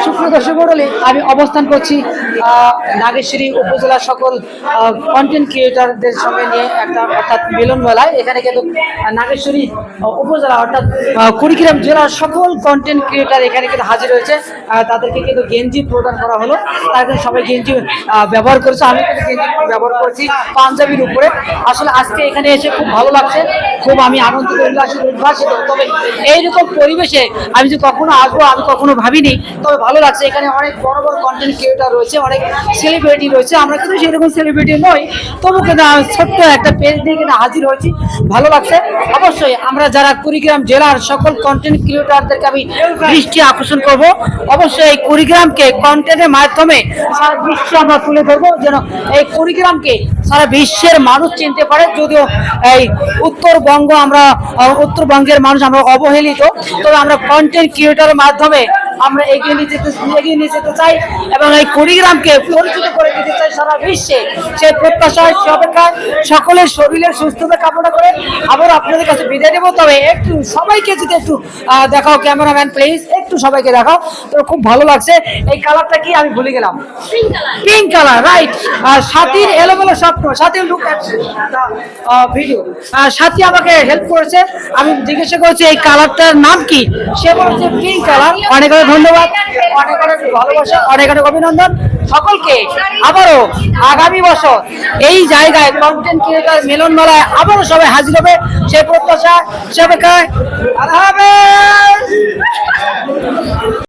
সুপ্রিয় দর্শক মণ্ডলী, আমি অবস্থান করছি নাগেশ্বরী উপজেলার সকল কন্টেন্ট ক্রিয়েটারদের সঙ্গে নিয়ে একটা অর্থাৎ মিলন মেলায়। এখানে কিন্তু নাগেশ্বরী উপজেলা অর্থাৎ কুড়িগ্রাম জেলার সকল কন্টেন্ট ক্রিয়েটার এখানে কিন্তু হাজির হয়েছে। তাদেরকে কিন্তু গেঞ্জি প্রদান করা হলো, তারা কিন্তু সবাই গেঞ্জি ব্যবহার করেছে। আমি কিন্তু গেঞ্জি ব্যবহার করছি পাঞ্জাবির উপরে। আসলে আজকে এখানে এসে খুব ভালো লাগছে, খুব আমি আনন্দিত উল্লাসিত। তবে এইরকম পরিবেশে আমি যে কখনো আসবো আমি কখনো ভাবিনি, তবে ভালো লাগছে। এখানে অনেক বড় বড় কন্টেন্ট ক্রিয়েটার রয়েছে, অনেক সেলিব্রিটি রয়েছে। আমরা কিন্তু সেরকম সেলিব্রিটি নই, তবু কিন্তু ছোট্ট একটা পেজ দিয়ে কিন্তু হাজির হয়েছি, ভালো লাগছে। অবশ্যই আমরা যারা কুড়িগ্রাম জেলার সকল কন্টেন্ট ক্রিয়েটারদেরকে আমি দৃষ্টি আকর্ষণ করব, অবশ্যই এই কুড়িগ্রামকে কন্টেন্টের মাধ্যমে সারা বিশ্বে আমরা তুলে ধরবো, যেন এই কুড়িগ্রামকে সারা বিশ্বের মানুষ চিনতে পারে। যদিও এই উত্তরবঙ্গের মানুষ আমরা অবহেলিত, তবে আমরা কন্টেন্ট ক্রিয়েটারের মাধ্যমে আমরা এগিয়ে নিয়ে যেতে চাই এবং এই কুড়িগ্রামকে পরিচিত করে দিতে চাই সারা বিশ্বে। সেই প্রত্যাশায় অপেক্ষায় সকলের শরীরের সুস্থতা কামনা করে আবার আপনাদের কাছে বিদায় দেবো। তবে একটু সবাইকে যদি একটু দেখাও, ক্যামেরাম্যান প্লিজ একটু সবাইকে দেখাও। তো খুব ভালো লাগছে। এই কালারটা কি আমি ভুলে গেলাম, পিঙ্ক কালার, রাইট। সাথীর এলোমেলো স্বপ্ন, সাথী লুক ভিডিও, সাথী আমাকে হেল্প করেছে। আমি জিজ্ঞাসা করছি এই কালারটার নাম কি, সে বলেছে পিঙ্ক কালার। অনেক অনেক ধন্যবাদ, অনেক অনেক ভালোবাসা, অনেক অনেক অভিনন্দন সকলকে। আবারও আগামী বছর এই জায়গায় কন্টেন্ট ক্রিয়েটর মিলন মেলায় আবারও সবাই হাজির হবে, সেই প্রত্যাশা সবাইকে।